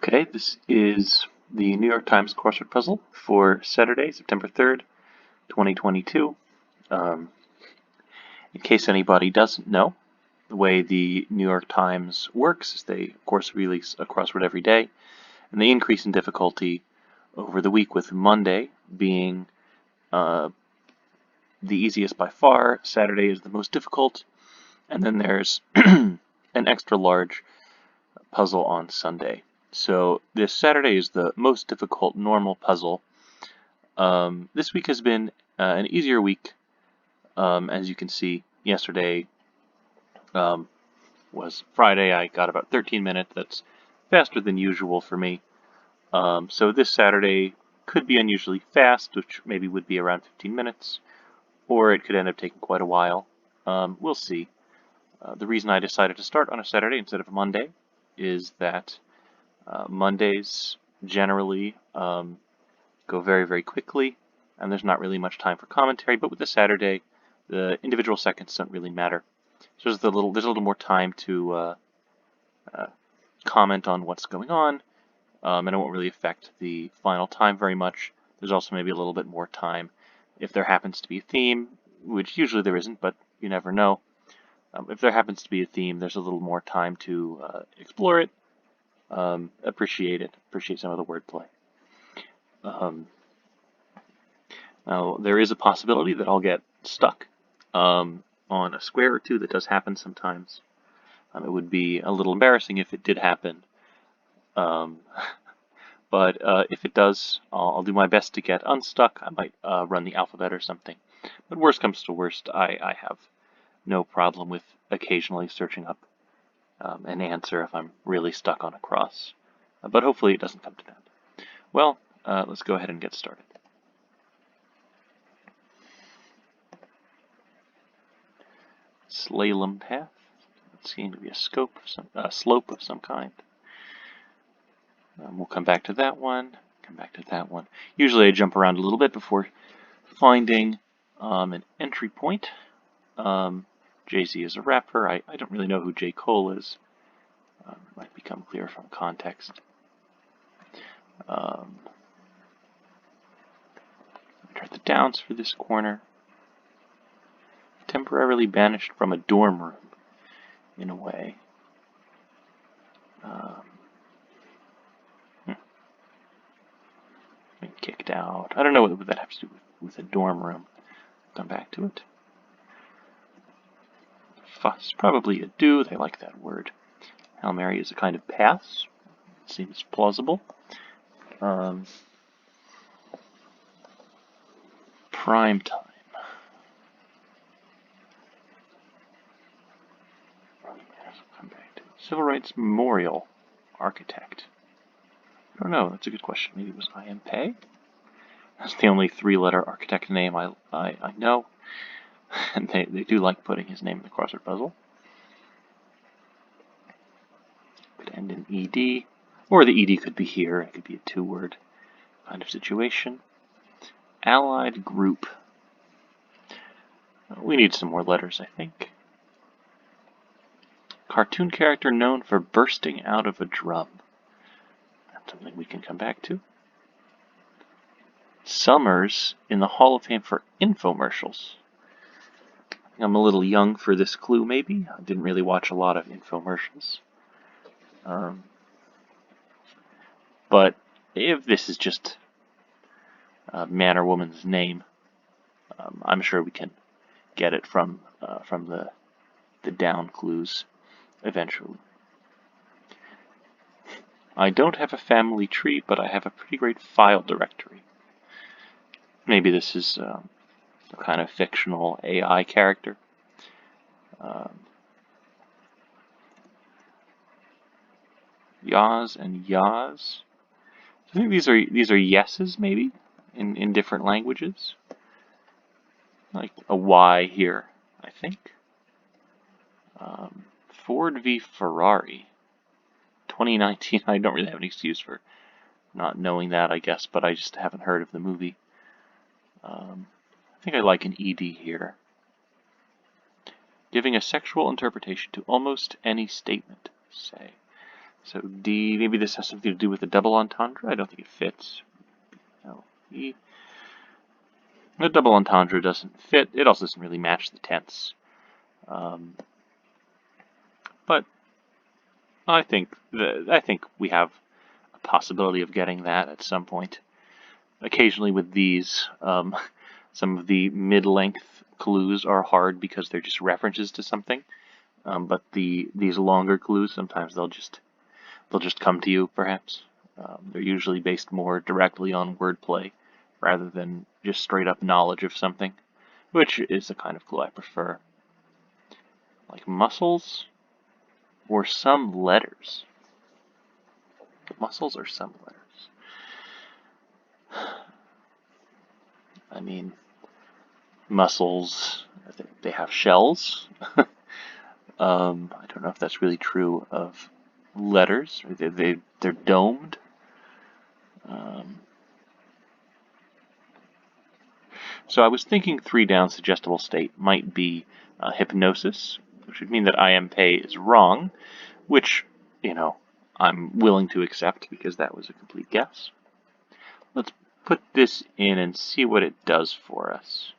Okay, this is the New York Times crossword puzzle for Saturday, September 3rd, 2022. In case anybody doesn't know, the way the New York Times works is they, of course, release a crossword every day, and they increase in difficulty over the week, with Monday being the easiest by far, Saturday is the most difficult, and then there's an extra large puzzle on Sunday. So this Saturday is the most difficult normal puzzle. This week has been an easier week. As you can see, yesterday was Friday. I got about 13 minutes. That's faster than usual for me. So this Saturday could be unusually fast, which maybe would be around 15 minutes, or it could end up taking quite a while. We'll see. The reason I decided to start on a Saturday instead of a Monday is that Mondays generally go very, very quickly, and there's not really much time for commentary, but with the Saturday, the individual seconds don't really matter. So there's a little more time to comment on what's going on, and it won't really affect the final time very much. There's also maybe a little bit more time if there happens to be a theme, which usually there isn't, but you never know. If there happens to be a theme, there's a little more time to explore it, appreciate some of the wordplay. Now, there is a possibility that I'll get stuck on a square or two. That does happen sometimes. It would be a little embarrassing if it did happen. But if it does, I'll do my best to get unstuck. I might run the alphabet or something. But worst comes to worst, I have no problem with occasionally searching up an answer if I'm really stuck on a cross. But hopefully it doesn't come to that. Well, let's go ahead and get started. Slalom path. It seems to be a slope of some kind. We'll come back to that one. Come back to that one. Usually I jump around a little bit before finding an entry point. Jay-Z is a rapper. I don't really know who J. Cole is. Might become clear from context. Try the downs for this corner. Temporarily banished from a dorm room, in a way. Been kicked out. I don't know what that has to do with a dorm room. Come back to it. Fuss, probably a do. They like that word. Hail Mary is a kind of pass. Seems plausible. Prime time. Come back to it. Civil Rights Memorial Architect. I don't know. That's a good question. Maybe it was I.M. Pei? That's the only three-letter architect name I know. And they do like putting his name in the crossword puzzle. Could end in ED. Or the ED could be here. It could be a two-word kind of situation. Allied group. We need some more letters, I think. Cartoon character known for bursting out of a drum. That's something we can come back to. Summers in the Hall of Fame for infomercials. I'm a little young for this clue, maybe. I didn't really watch a lot of infomercials. But if this is just a man or woman's name, I'm sure we can get it from the down clues eventually. I don't have a family tree, but I have a pretty great file directory. Maybe this is a kind of fictional AI character. Yas and yas. I think these are yeses, maybe, in different languages. Like a Y here, I think. Ford v. Ferrari. 2019. I don't really have an excuse for not knowing that, I guess, but I just haven't heard of the movie. I think I like an ED here. Giving a sexual interpretation to almost any statement, say. So D, maybe this has something to do with the double entendre. I don't think it fits. No, E. The double entendre doesn't fit. It also doesn't really match the tense. But I think we have a possibility of getting that at some point. Occasionally with these, some of the mid-length clues are hard because they're just references to something. But these longer clues, sometimes they'll just come to you, perhaps. They're usually based more directly on wordplay rather than just straight up knowledge of something, which is the kind of clue I prefer. Like muscles or some letters. Muscles or some letters. I mean, mussels, they have shells. I don't know if that's really true of letters. They're domed. So I was thinking 3 down suggestible state might be hypnosis, which would mean that I am pay is wrong, which, I'm willing to accept because that was a complete guess. Let's put this in and see what it does for us.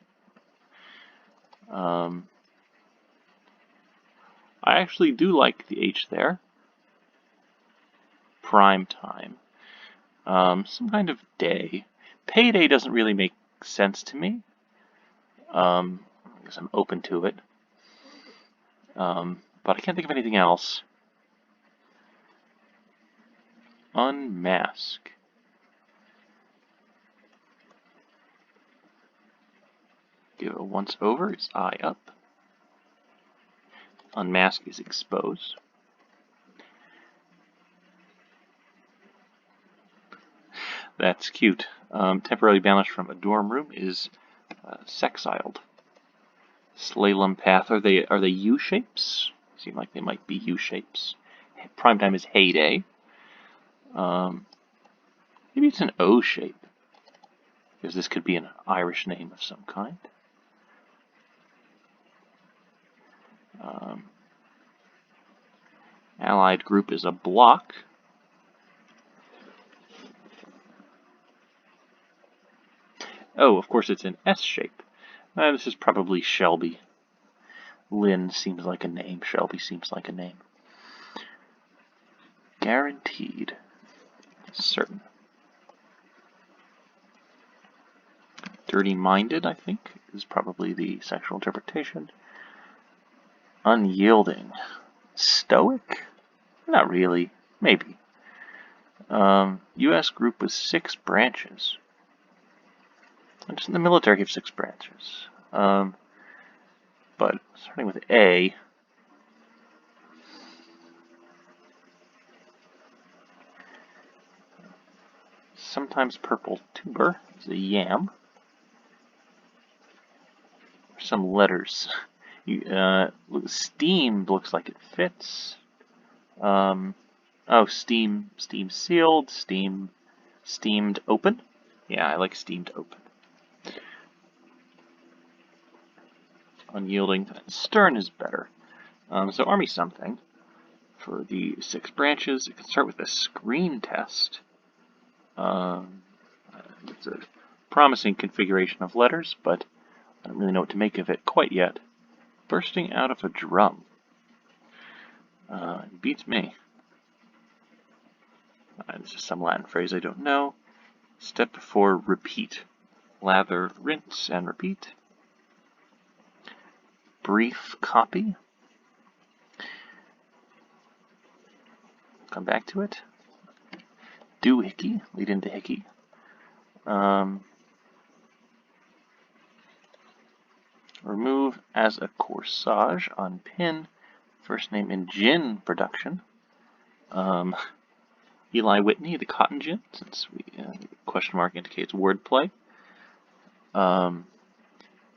I actually do like the H there. Prime time. Some kind of day. Payday doesn't really make sense to me. I guess I'm open to it. But I can't think of anything else. Unmask. Give a once over is eye up. Unmask is expose. That's cute. Temporarily banished from a dorm room is sexiled. Slalom path. Are they U-shapes? Seem like they might be U-shapes. Primetime is heyday. Maybe it's an O shape, because this could be an Irish name of some kind. Allied group is a block. Oh, of course it's an S shape. This is probably Shelby. Lynn seems like a name. Shelby seems like a name. Guaranteed. Certain. Dirty-minded, I think, is probably the sexual interpretation. Unyielding. Stoic? Not really. Maybe. U.S. group with 6 branches. Just in the military have 6 branches. But starting with A, sometimes purple tuber is a yam. Some letters. Steamed looks like it fits. Steam sealed, steamed open. Yeah, I like steamed open. Unyielding. Stern is better. So Army something. For the 6 branches, it can start with a screen test. It's a promising configuration of letters, but I don't really know what to make of it quite yet. Bursting out of a drum. Beats me. This is some Latin phrase I don't know. Step 4, repeat. Lather, rinse, and repeat. Brief copy. Come back to it. Doohickey, lead into hickey. Remove as a corsage on pin. First name in gin production. Eli Whitney, the cotton gin, since question mark indicates wordplay.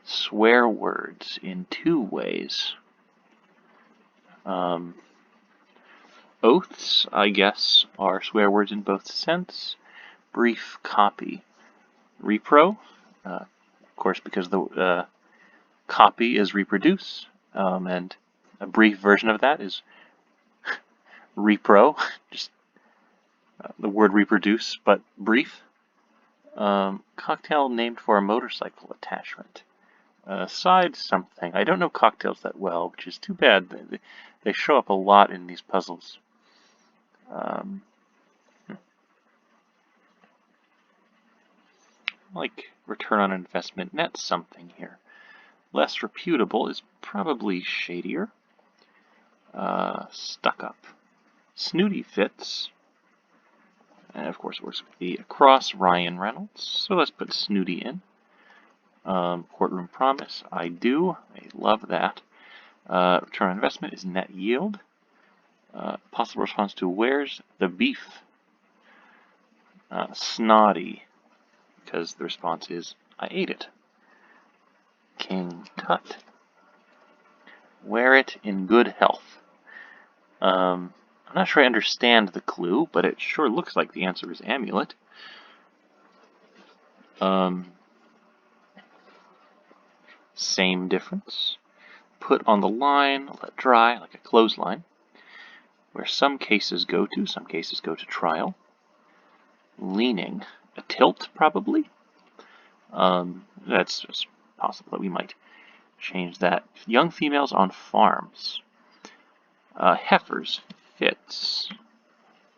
Swear words in 2 ways. Oaths, I guess, are swear words in both sense. Brief copy. Repro, of course, because the copy is reproduce, and a brief version of that is repro, just the word reproduce, but brief. Cocktail named for a motorcycle attachment. Side something. I don't know cocktails that well, which is too bad. They show up a lot in these puzzles. Like return on investment net something here. Less reputable is probably shadier. Stuck up. Snooty fits. And of course it works with the across Ryan Reynolds. So let's put snooty in. Courtroom promise. I do. I love that. Return on investment is net yield. Possible response to where's the beef? Snotty. Because the response is I ate it. King Tut. Wear it in good health. I'm not sure I understand the clue, but it sure looks like the answer is amulet. Same difference. Put on the line, let dry, like a clothesline. Where some cases go to, some cases go to trial. Leaning. A tilt, probably? That's just possible that we might change that. Young females on farms. Heifers. Fits. I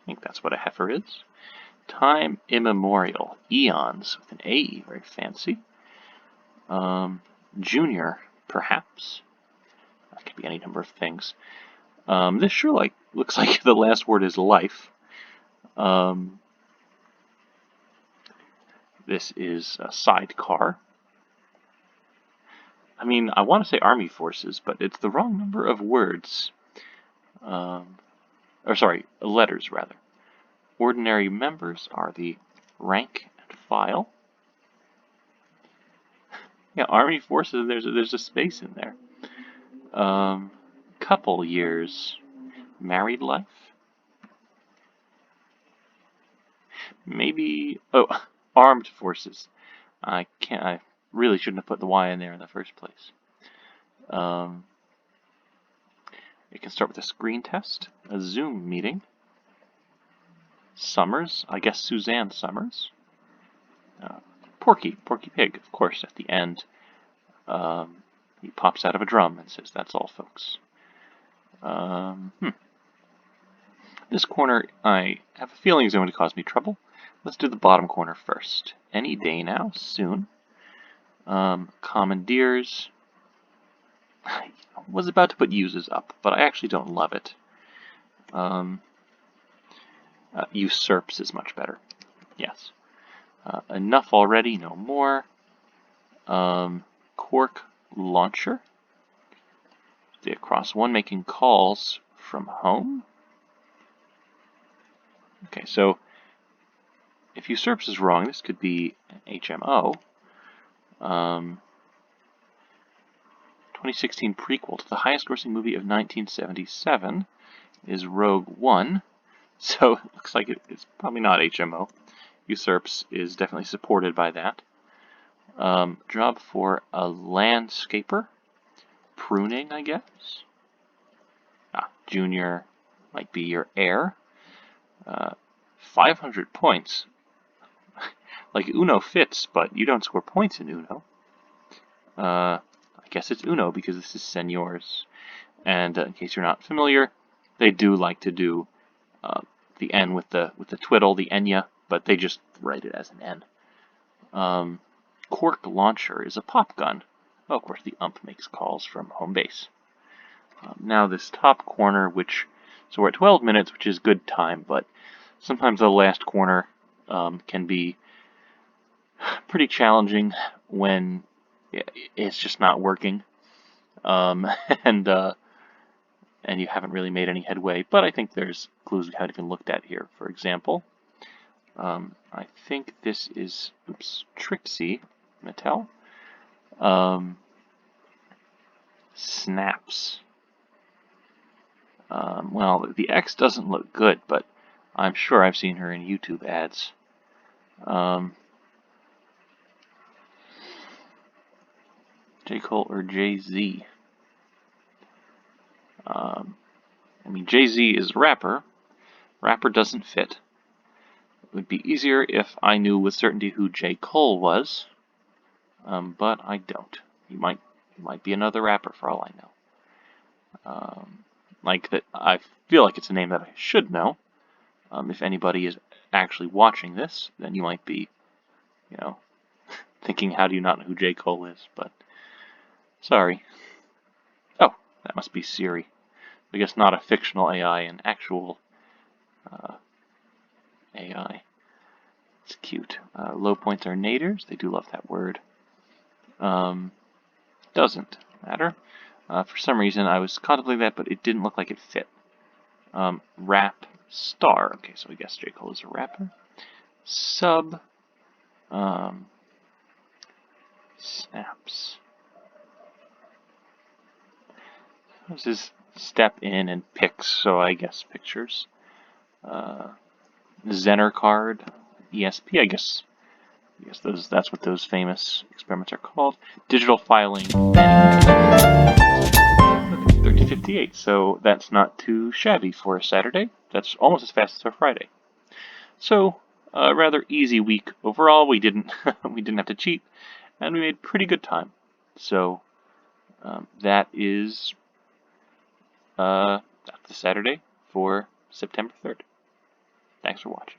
think that's what a heifer is. Time immemorial. Eons with an A. Very fancy. Junior, perhaps. That could be any number of things. This sure looks like the last word is life. This is a sidecar. I mean, I want to say army forces, but it's the wrong number of words. Letters, rather. Ordinary members are the rank and file. Yeah, army forces, there's a space in there. Couple years. Married life. Maybe, armed forces. I really shouldn't have put the Y in there in the first place. It can start with a screen test, a Zoom meeting. Summers, I guess Suzanne Summers. Porky Pig, of course, at the end. He pops out of a drum and says, "That's all, folks." This corner, I have a feeling is going to cause me trouble. Let's do the bottom corner first. Any day now, soon. Commandeers. I was about to put uses up, but I actually don't love it. Usurps is much better. Yes. Enough already, no more. Cork launcher. The across one making calls from home. Okay, so if usurps is wrong, this could be an HMO. 2016 prequel to the highest grossing movie of 1977 is Rogue One. So it looks like it's probably not HMO. Usurps is definitely supported by that. Job for a landscaper. Pruning, I guess. Junior might be your heir. 500 points. Like Uno fits, but you don't score points in Uno. I guess it's Uno because this is Seniors. And in case you're not familiar, they do like to do the N with the twiddle, the Enya, but they just write it as an N. Cork launcher is a pop gun. Oh, of course, the ump makes calls from home base. Now this top corner, so we're at 12 minutes, which is good time, but sometimes the last corner can be pretty challenging when it's just not working, and you haven't really made any headway. But I think there's clues we haven't even looked at here. For example, I think this is Trixie Mattel. Snaps. Well, the X doesn't look good, but I'm sure I've seen her in YouTube ads. J. Cole or Jay-Z. I mean, Jay-Z is rapper. Rapper doesn't fit. It would be easier if I knew with certainty who J. Cole was, but I don't. He might be another rapper for all I know. Like that, I feel like it's a name that I should know. If anybody is actually watching this, then you might be, thinking, how do you not know who J. Cole is? But sorry. Oh, that must be Siri. I guess not a fictional AI, an actual AI. It's cute. Low points are naders. They do love that word. Doesn't matter. For some reason, I was contemplating that, but it didn't look like it fit. Rap star. Okay, so I guess J. Cole is a rapper. Sub. Snaps. This is step in and pics, so I guess pictures. Zener card. ESP, I guess that's what those famous experiments are called. Digital filing. 3058, so that's not too shabby for a Saturday. That's almost as fast as our Friday. So, a rather easy week overall. We didn't have to cheat, and we made pretty good time. So, that is the Saturday for September 3rd. Thanks for watching.